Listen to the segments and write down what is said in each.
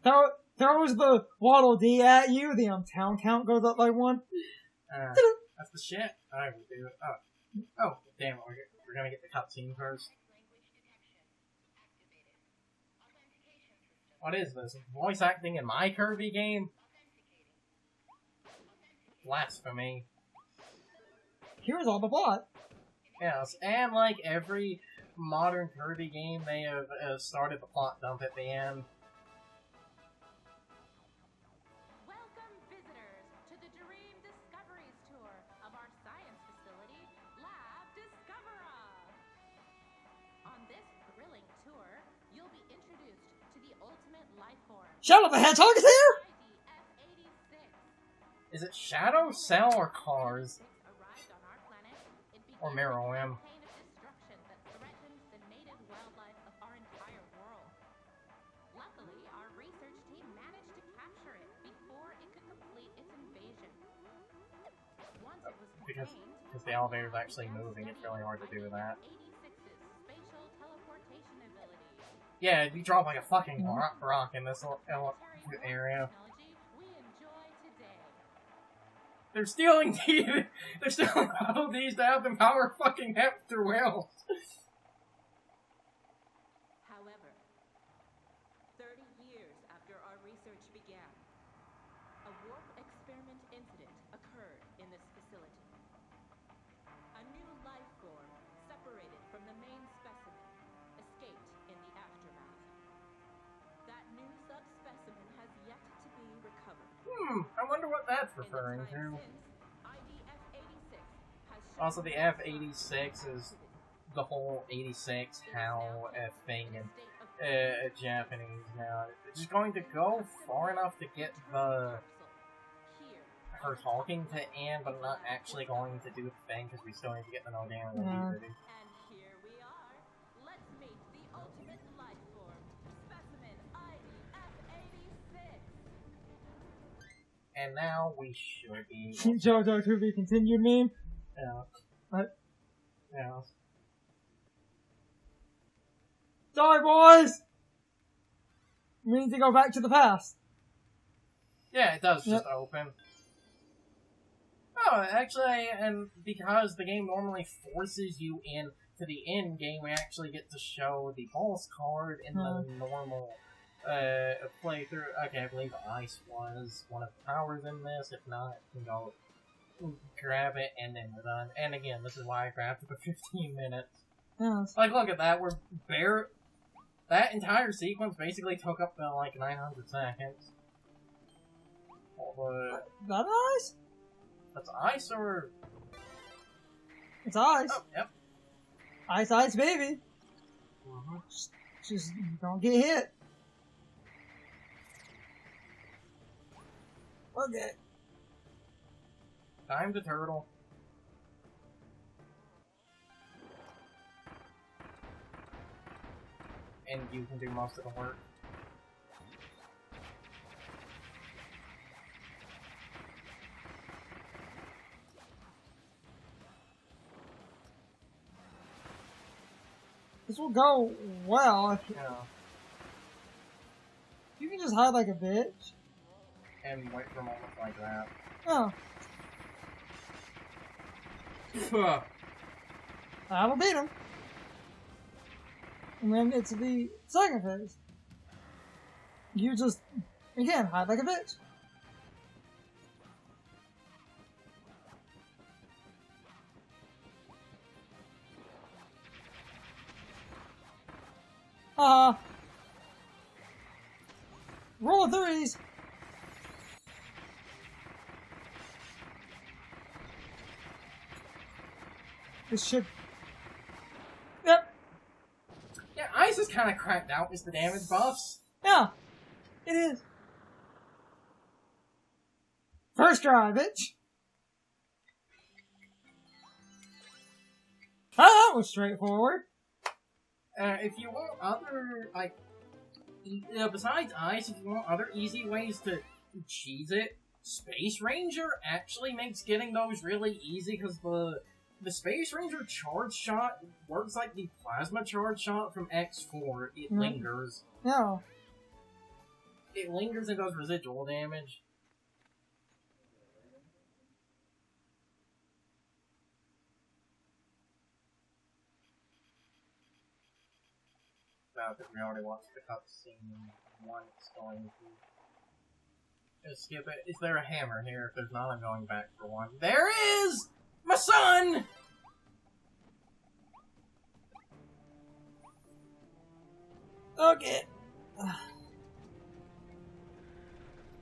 throws the Waddle Dee at you, the town count goes up by 1. That's the shit. Alright, we'll do it. Oh, damn it. We're gonna get the cutscene first. What is this? Voice acting in my Kirby game? Blasphemy. Here's all the plot. Yes, and like every modern Kirby game, they have started the plot dump at the end. Welcome visitors to the Dream Discoveries Tour of our science facility, Lab Discovera. On this thrilling tour, you'll be introduced to the ultimate life form. Shadow the Hedgehog is here? Is it Shadow, Cell, or Cars? Or Meruem? Luckily, our research team managed to capture it before it could complete its invasion. Once it was Because contained, the elevator's actually moving, it's really hard to do that. 86's spatial teleportation ability. Yeah, you drop like a fucking rock in this area. We enjoy today. They're stealing these! They're stealing all these to have them power fucking hamster whales! However, 30 years after our research began, a warp experiment incident occurred in this facility. A new life form, separated from the main specimen, escaped in the aftermath. That new subspecimen has yet to be recovered. I wonder what that's referring to. Also, the F-86 is the whole 86 HAL thing in Japanese now. It's just going to go far enough to get her talking to end, but not actually going to do the thing because we still need to get the no damn ability. And here we are. Let's meet the ultimate life form, specimen IDF-86. And now we should be. JoJo to be continued meme. Yeah. What? Yeah. Die, boys! We need to go back to the past. Yeah, it does just open. Oh, actually, and because the game normally forces you in to the end game, we actually get to show the boss card in the normal playthrough. Okay, I believe ice was one of the powers in this. If not, you can go grab it and then we're done. And again, this is why I grabbed it for 15 minutes. Yes. Like, look at that. That entire sequence basically took up to like 900 seconds. That ice? That's ice or? It's ice. Oh, yep. Ice, ice, baby. Just don't get hit. Okay. Time to turtle. And you can do most of the work. This will go well if Yeah. you can just hide like a bitch. And wait for moments like that. Oh, that'll beat him. And then it's the second phase. You just, again, hide like a bitch. Roll of threes. This should. Yep. Yeah, ice is kind of cracked out with the damage buffs. Yeah. It is. First try, bitch. Oh, that was straightforward. If you want other, like, besides ice, if you want other easy ways to cheese it, Space Ranger actually makes getting those really easy because the Space Ranger charge shot works like the plasma charge shot from X4. It lingers. Yeah. it lingers and does residual damage. I think we already watched the cutscene once going to... Just skip it. Is there a hammer here? If there's not, I'm going back for one. There is! My son! Okay.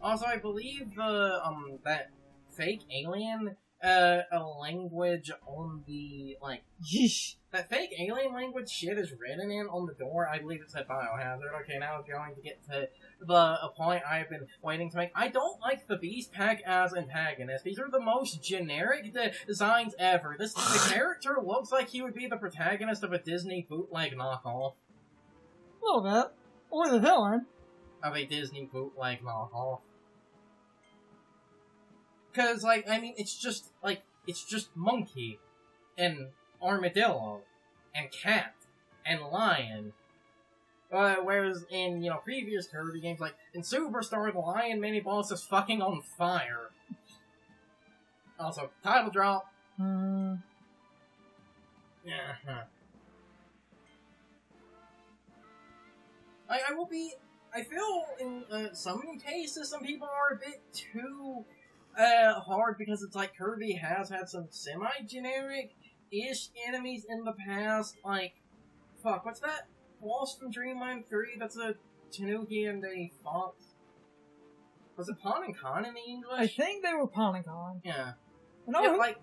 Also, I believe the, that fake alien, a language on the, like... Yeesh. That fake alien language shit is written in on the door. I believe it said Biohazard. Okay, now we're going to get to a point I've been waiting to make. I don't like the Beast Pack as antagonists. These are the most generic designs ever. The character looks like he would be the protagonist of a Disney bootleg knockoff. A little bit. Or the villain. Of a Disney bootleg knockoff. Cause, like, I mean, it's just monkey, and armadillo, and cat, and lion. Whereas in, previous Kirby games, like, in Superstar, the lion mini-boss is fucking on fire. Also, title drop. Hmm. Yeah. I feel in some cases, some people are a bit too hard because it's like Kirby has had some semi-generic-ish enemies in the past. Like, fuck, what's that boss from Dreamland 3 that's a Tanuki and a fox? Was it Pawn and Con in the English? I think they were Pawn and Con. Yeah. No, Yeah, like,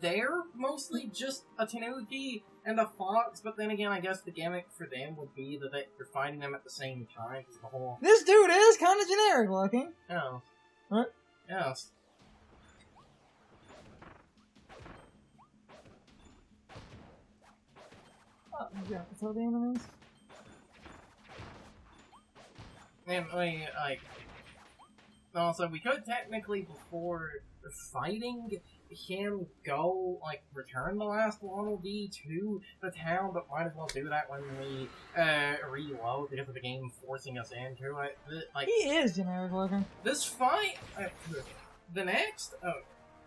they're mostly just a Tanuki and a fox, but then again, I guess the gimmick for them would be that you're fighting them at the same time, because the whole... This dude is kind of generic looking. Oh. What? Yes. Oh, you got to kill the enemies? And, also, we could technically, before fighting him, go, return the last Waddle Dee to the town, but might as well do that when we, reload, because of the game forcing us into it. He is generic looking. This fight, the next,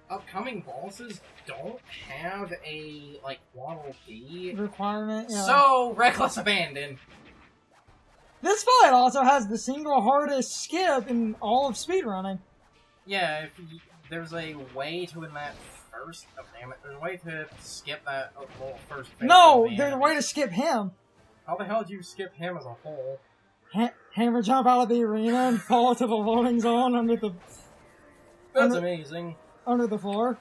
upcoming bosses don't have a, Waddle Dee Requirement, yeah. So, reckless abandon! This fight also has the single hardest skip in all of speedrunning. Yeah, there's a way to win that first. Oh, damn it. There's a way to skip that little first phase. No, there's a way to skip him. How the hell did you skip him as a whole? Hammer jump out of the arena and fall to the loading zone under the... That's amazing. Under the floor.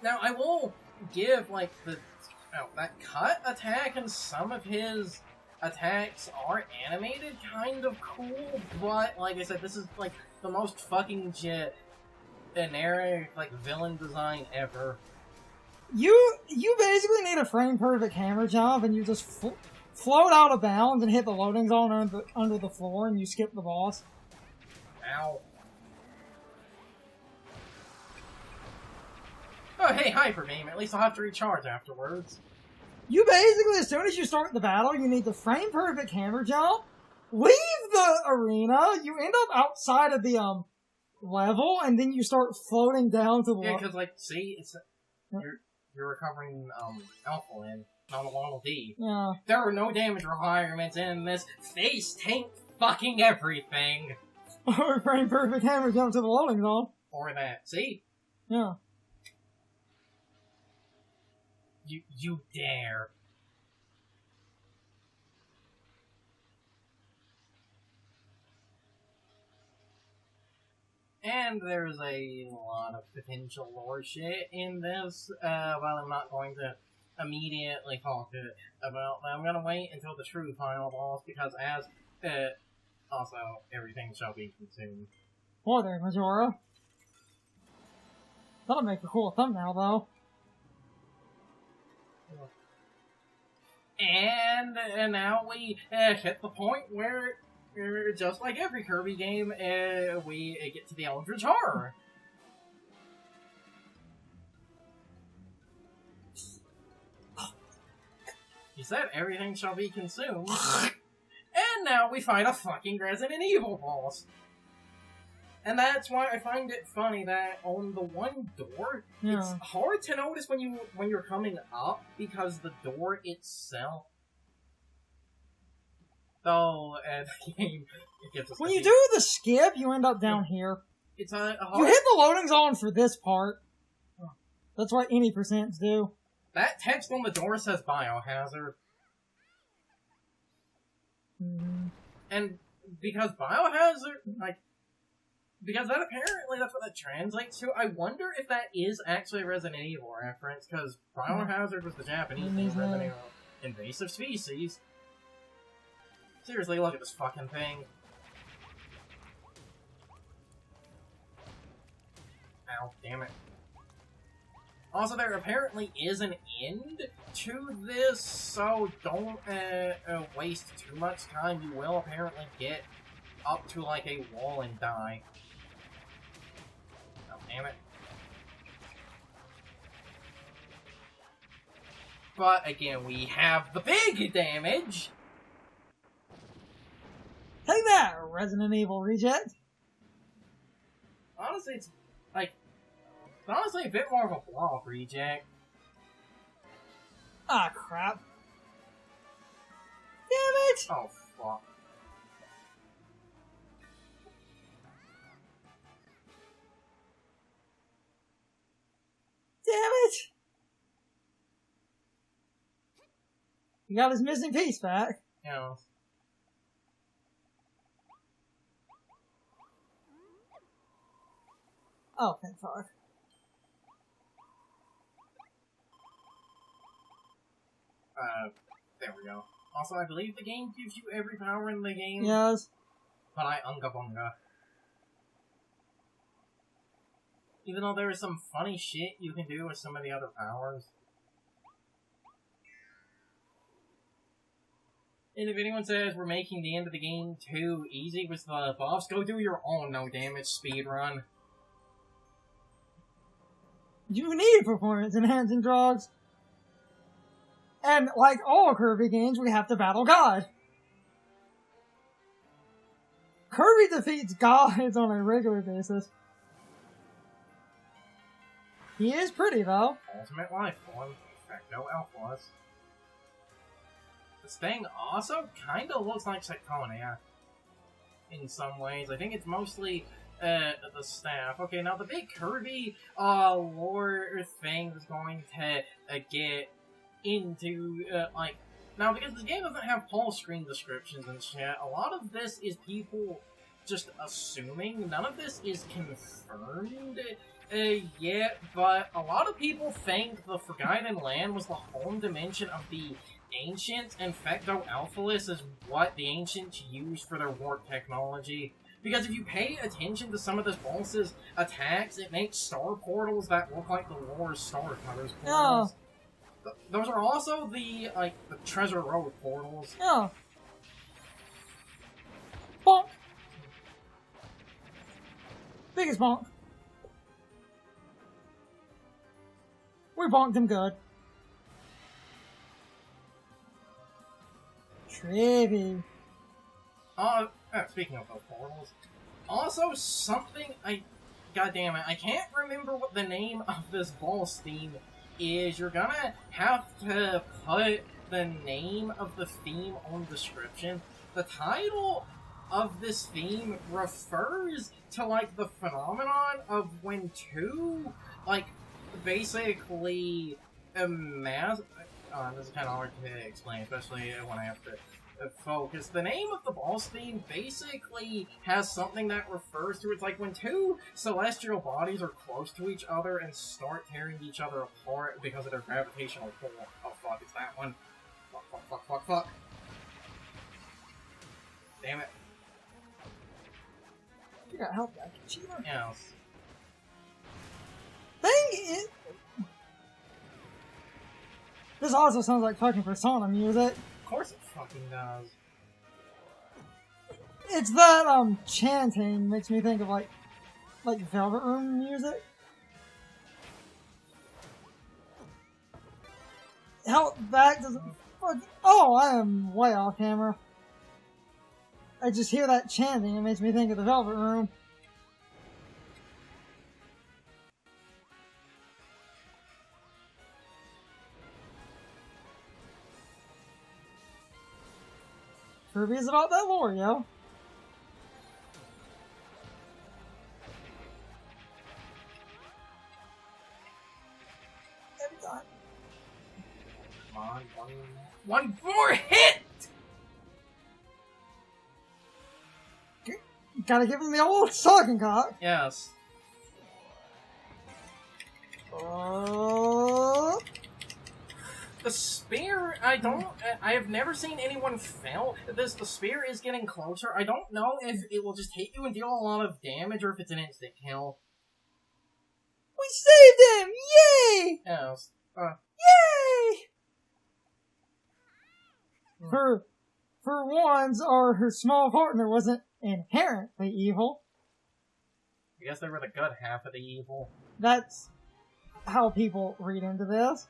Now, I will give, that cut attack and some of his attacks are animated kind of cool, but, like I said, this is, the most fucking generic, villain design ever. You basically need a frame-perfect hammer jump, and you just float out of bounds and hit the loading zone under the floor, and you skip the boss. Ow. Oh, hey, Hyper Beam. At least I'll have to recharge afterwards. You basically, as soon as you start the battle, you need the frame-perfect hammer jump, leave the arena, you end up outside of the, level, and then you start floating down to the... Yeah, because, see, it's... You're recovering, Alpha Land, not a Waddle Dee. Yeah. There are no damage requirements in this. Face tank fucking everything. Or frame-perfect hammer jump to the loading zone. Or that. See? Yeah. You dare. And there's a lot of potential lore shit in this, while I'm not going to immediately talk about that. I'm gonna wait until the true final boss, because also, everything shall be consumed. Boy there, Majora. That'll make a cool thumbnail, though. And now we hit the point where, just like every Kirby game, we get to the Eldritch Horror. You said everything shall be consumed. And now we fight a fucking Resident Evil boss. And that's why I find it funny that on the one door, it's hard to notice when you're coming up because the door itself. Though the game, it gives us. When you do the skip, you end up down here. It's a hard... You hit the loading zone for this part. That's what any percents do. That text on the door says Biohazard. And because Biohazard, because that apparently that's what that translates to, I wonder if that is actually a Resident Evil reference, because Biohazard was the Japanese name of Resident Evil. Invasive species. Seriously, look at this fucking thing. Ow, damn it. Also, there apparently is an end to this, so don't waste too much time. You will apparently get up to, like, a wall and die. Oh, damn it. But, again, we have the big damage! Take that, Resident Evil reject! Honestly, it's, like... It's honestly a bit more of a block reject. Ah, crap. Damn it! Oh, fuck. Damn it! He got his missing piece back. Yeah. Oh, thank fuck. There we go. Also, I believe the game gives you every power in the game. Yes. But I unga bunga. Even though there is some funny shit you can do with some of the other powers. And if anyone says we're making the end of the game too easy with the buffs, go do your own no damage speedrun. You need performance enhancing drugs. And like all Kirby games, we have to battle God. Kirby defeats gods on a regular basis. He is pretty, though. Ultimate life form, Effecto Alphas. This thing also kinda looks like Psychonia. In some ways. I think it's mostly the staff. Okay, now the big Kirby lore thing is going to get into, now because this game doesn't have full screen descriptions and shit, a lot of this is people just assuming. None of this is confirmed yet, but a lot of people think the Forgotten Land was the home dimension of the Ancients, and Fecto Alphalis is what the Ancients used for their warp technology. Because if you pay attention to some of this boss's attacks, it makes star portals that look like the lore's Star Cutters portals. Oh. Those are also the Treasure Road portals. Oh. Bonk. Biggest bonk. We bonked him good. Kirby. Speaking of those portals, also something goddamn it, I can't remember what the name of this boss theme is. You're gonna have to put the name of the theme on description. The title of this theme refers to, like, the phenomenon of when two, like, basically this is kind of hard to explain, especially when I have to focus. The name of the boss theme basically has something that refers to, it's like when two celestial bodies are close to each other and start tearing each other apart because of their gravitational pull. Oh fuck, it's that one. Fuck. Damn it. You gotta help that cheater. Yes. This also sounds like fucking Persona music. Of course it fucking does. It's that, chanting makes me think of, like Velvet Room music. Hell, that doesn't fuck. Oh, I am way off camera. I just hear that chanting. It makes me think of the Velvet Room. Kirby is about that lore, yo. Every time. Come on, one more hit! Gotta give him the old talking cock. Yes. The spear, I have never seen anyone fail this. The spear is getting closer. I don't know if it will just hit you and deal a lot of damage or if it's an instant kill. We saved him! Yay! Yes. Yay! For once, her small partner wasn't inherently evil. I guess they were the good half of the evil. That's how people read into this.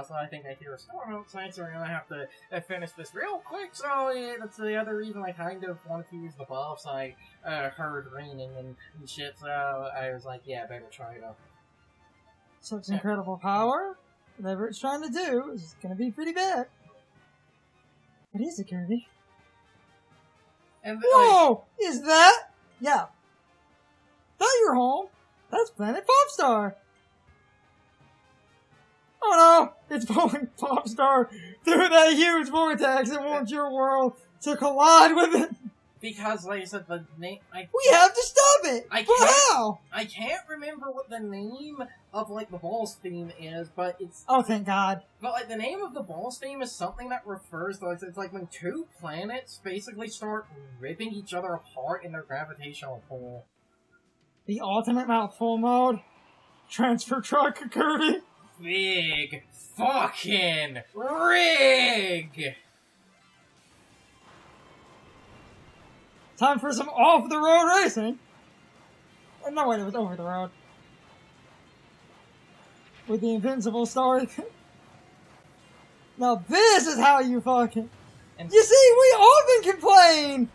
So I think I hear a storm outside, so we're gonna have to finish this real quick. So yeah, that's the other reason I kind of wanted to use the buffs. I heard raining and shit, so I was like, yeah, better try to. Such incredible power. Whatever it's trying to do is gonna be pretty bad. What is it, Kirby? And whoa! Is that? Yeah. Thought you were home. That's Planet Popstar. Oh no! It's pulling Popstar through that huge vortex and wants your world to collide with it. Because, like I said, the name... We have to stop it! How? I can't remember what the name of, like, the Balls theme is, but it's... Oh, thank God. But, like, the name of the Balls theme is something that refers to... It's like when two planets basically start ripping each other apart in their gravitational pull. The ultimate mouthful mode. Transfer truck, Kirby. Big fucking rig! Time for some off-the-road racing. Oh, no, wait, it was over the road. With the invincible story. Now this is how you fucking... You see, we often complain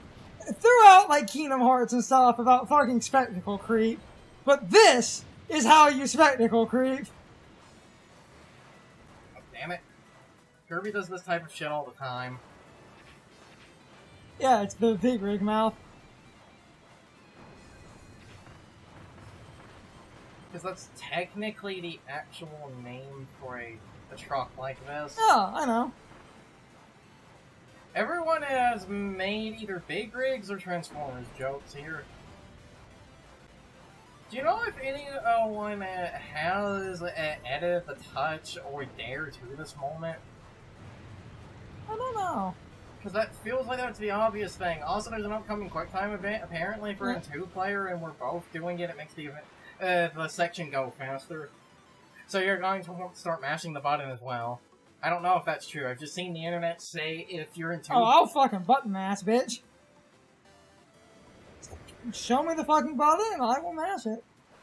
throughout, like, Kingdom Hearts and stuff about fucking spectacle creep. But this is how you spectacle creep. Oh, damn it. Kirby does this type of shit all the time. Yeah, it's the big rig mouth. Because that's technically the actual name for a truck like this. Yeah, I know. Everyone has made either big rigs or Transformers jokes here. Do you know if anyone has edited the touch or dare to this moment? I don't know. Because that feels like that's the obvious thing. Also, there's an upcoming QuickTime event, apparently, for a two-player, and we're both doing it. It makes the section go faster. So you're going to want to start mashing the button as well. I don't know if that's true. I've just seen the internet say if you're in two... Oh, I'll fucking button mash, bitch. Show me the fucking button and I will mash it.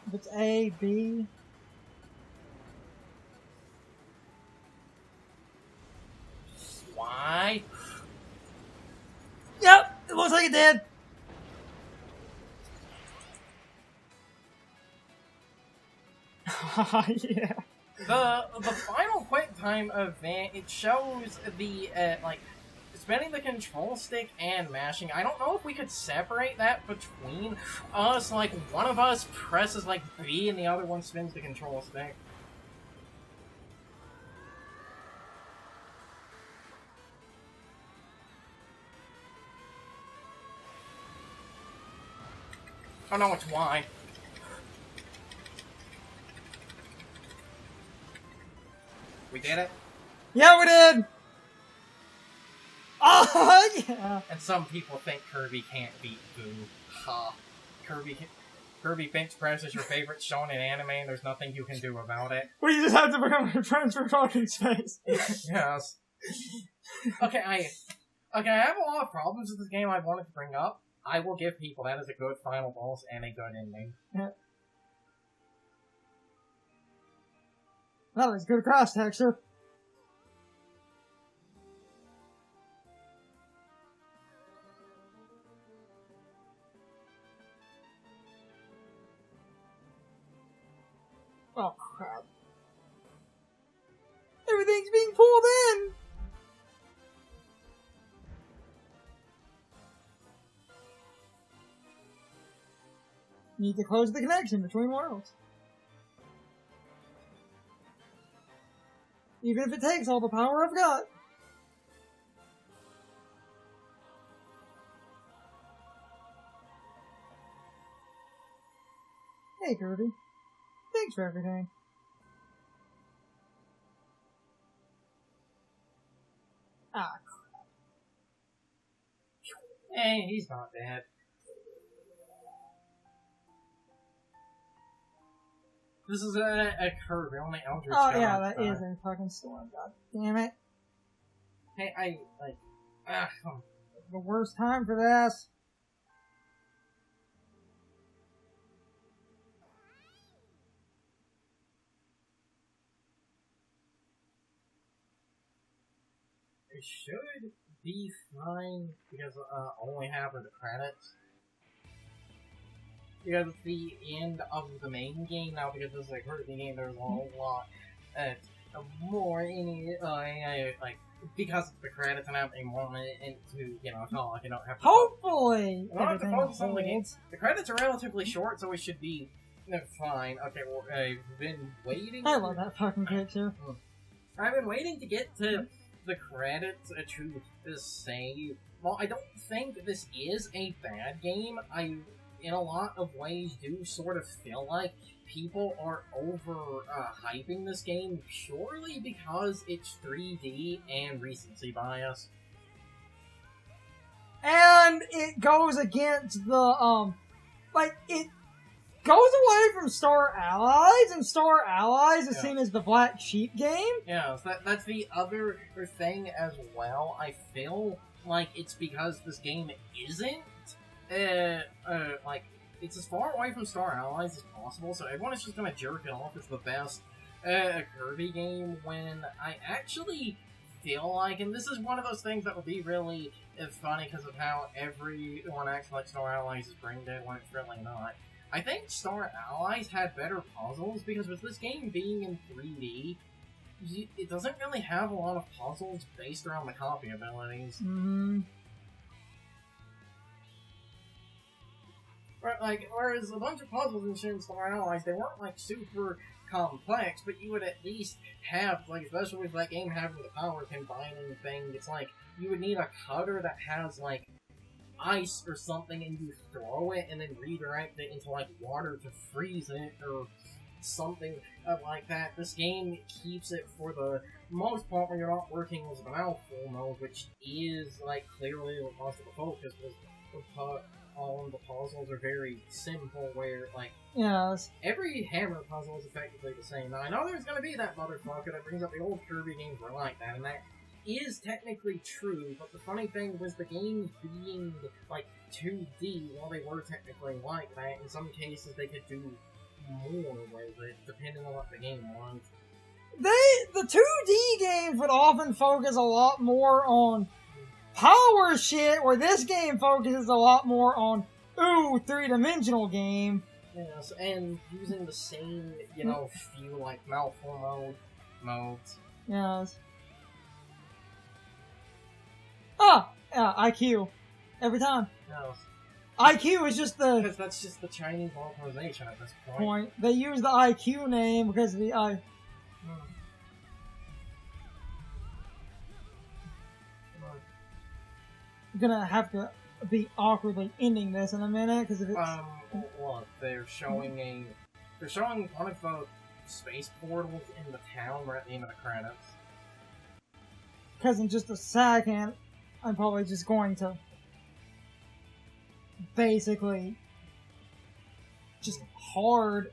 If it's A, B... Why? Yep, it looks like it did. Yeah. The final QuickTime event, it shows the, like, spinning the control stick and mashing. I don't know if we could separate that between us, like, one of us presses, like, B and the other one spins the control stick. Oh no, it's Y. We did it? Yeah, we did! Oh, yeah! And some people think Kirby can't beat Boo. Ha. Kirby bench press is your favorite shonen anime and there's nothing you can do about it. We just have to become a transfer talking space. Yes. Okay, I have a lot of problems with this game I wanted to bring up. I will give people that as a good final boss and a good ending. Yeah. That was good cross texture. Oh, crap. Everything's being pulled in! Need to close the connection between worlds. Even if it takes all the power I've got. Hey, Kirby. Thanks for everything. Ah, crap. Hey, he's not bad. This is a Kirby, only Eldritch. Oh, yeah, that is a fucking storm. God damn it. Hey, The worst time for this. it should be fine because only half of the credits. Because it's the end of the main game now, because this is a Kirby game, there's a whole lot more in it, like, because of the credits and everything more into, you know, it's not like you don't have to Hopefully! you don't have to everything focus on the game. holds. The credits are relatively short, so it should be fine. Okay, well, I've been waiting. I love that fucking picture. I've been waiting to get to the credits to say, well, I don't think this is a bad game. I, in a lot of ways, do sort of feel like people are hyping this game purely because it's 3D and recency bias. And it goes against the, it goes away from Star Allies, and Star Allies is seen as the black sheep game. Yeah, so that's the other thing as well. I feel like it's because this game isn't, it's as far away from Star Allies as possible, so everyone is just gonna jerk it off as the best Kirby game, when I actually feel like, and this is one of those things that would be really funny because of how everyone acts like Star Allies is brain dead when it's really not. I think Star Allies had better puzzles, because with this game being in 3D, it doesn't really have a lot of puzzles based around the copy abilities. Mm-hmm. Whereas a bunch of puzzles in Star Allies, they weren't like super complex, but you would at least have, like, especially with that game having the power combining thing, it's like you would need a cutter that has like ice or something, and you throw it and then redirect it into like water to freeze it or something like that. This game keeps it, for the most part, when you're not working with the mouthful mode, which is like clearly most of the focus, because all of the puzzles are very simple, where like every hammer puzzle is effectively the same. Now I know there's gonna be that motherfucker that brings up the old Kirby games were like that, and that is technically true, but the funny thing was the games being like 2D, while they were technically like that, in some cases they could do more with it, depending on what the game was. The 2D games would often focus a lot more on power shit, where this game focuses a lot more on, ooh, three-dimensional game. Yes, and using the same, you know, few, like, mouthful modes. Yes. Ah! Yeah, IQ. Every time. Yes. IQ is just the... Because that's just the Chinese localization at this point. They use the IQ name because of the I... I'm gonna have to be awkwardly ending this in a minute, because if it's... Look, they're showing one of the space portals in the town right at the end of the credits. Because in just a second, I'm probably just going to basically just hard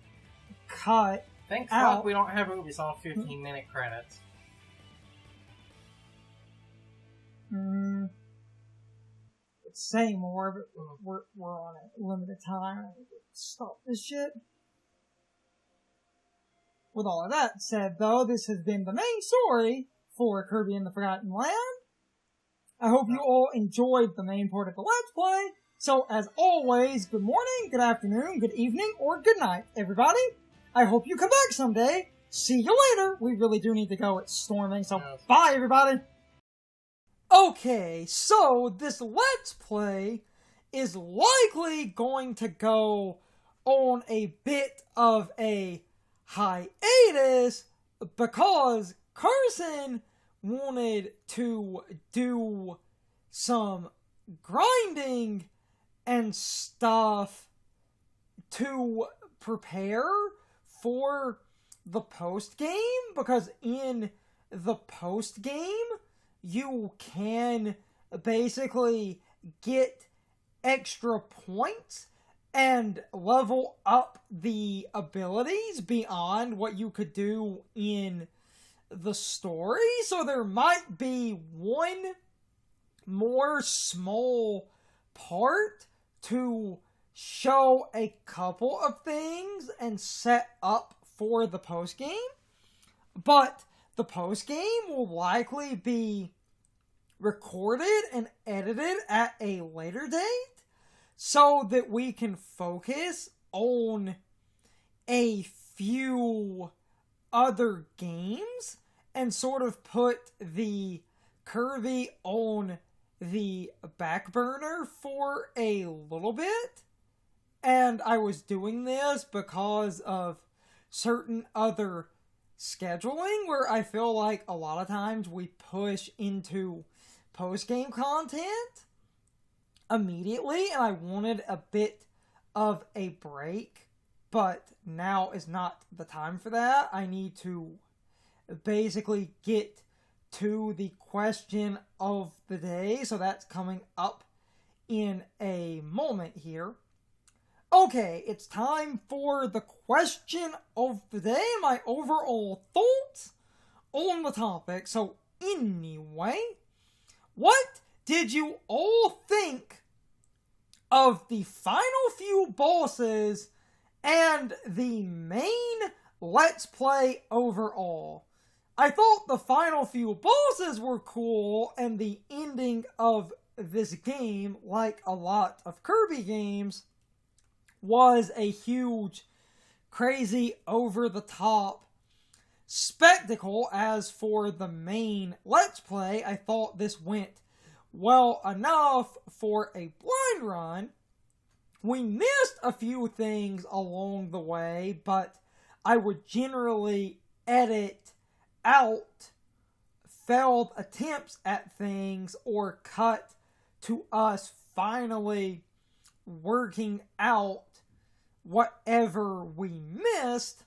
cut Thank out. fuck we don't have Ubisoft 15-minute credits. It's saying more, but we're on a limited time. I need to stop this shit. With all of that said, though, this has been the main story for Kirby and the Forgotten Land. I hope you all enjoyed the main part of the Let's Play. So, as always, good morning, good afternoon, good evening, or good night, everybody. I hope you come back someday. See you later. We really do need to go. It's storming, so Yes. bye, everybody. Okay, so this Let's Play is likely going to go on a bit of a hiatus because Carson wanted to do some grinding and stuff to prepare for the post game, because in the post game you can basically get extra points and level up the abilities beyond what you could do in the story. So there might be one more small part to show a couple of things and set up for the post game, but the post game will likely be recorded and edited at a later date so that we can focus on a few other games and sort of put the Kirby on the back burner for a little bit. And I was doing this because of certain other scheduling where I feel like a lot of times we push into post-game content immediately, and I wanted a bit of a break, but now is not the time for that. I need to basically get to the question of the day, so that's coming up in a moment here. Okay, it's time for the question of the day, my overall thoughts on the topic. So anyway, what did you all think of the final few bosses and the main Let's Play overall? I thought the final few bosses were cool, and the ending of this game, like a lot of Kirby games, was a huge, crazy, over-the-top spectacle. As for the main Let's Play, I thought this went well enough for a blind run. We missed a few things along the way, but I would generally edit out failed attempts at things or cut to us finally working out whatever we missed,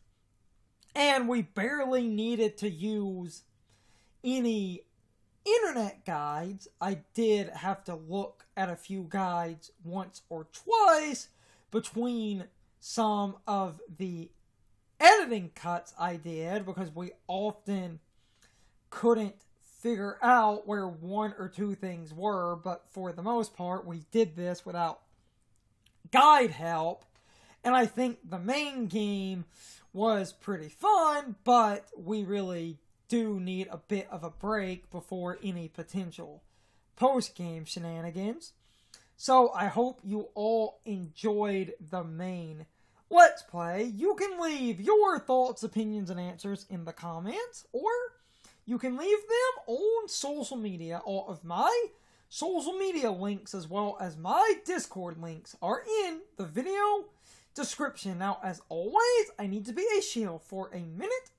and we barely needed to use any internet guides. I did have to look at a few guides once or twice between some of the editing cuts I did, because we often couldn't figure out where one or two things were, but for the most part we did this without guide help. And I think the main game was pretty fun, but we really do need a bit of a break before any potential post-game shenanigans. So I hope you all enjoyed the main Let's Play. You can leave your thoughts, opinions, and answers in the comments, or you can leave them on social media. All of my social media links, as well as my Discord links, are in the video description. Now, as always, I need to be a shield for a minute.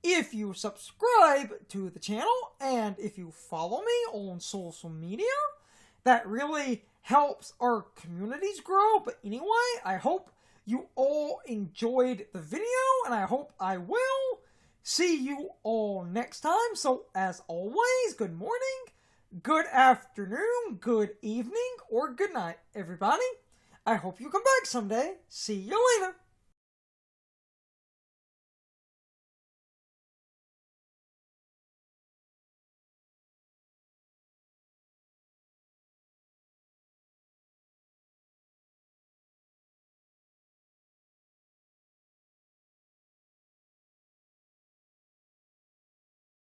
If you subscribe to the channel, and if you follow me on social media, that really helps our communities grow. But anyway, I hope you all enjoyed the video, and I hope I will see you all next time. So, as always, good morning, good afternoon, good evening, or good night, everybody. I hope you come back someday. See you later.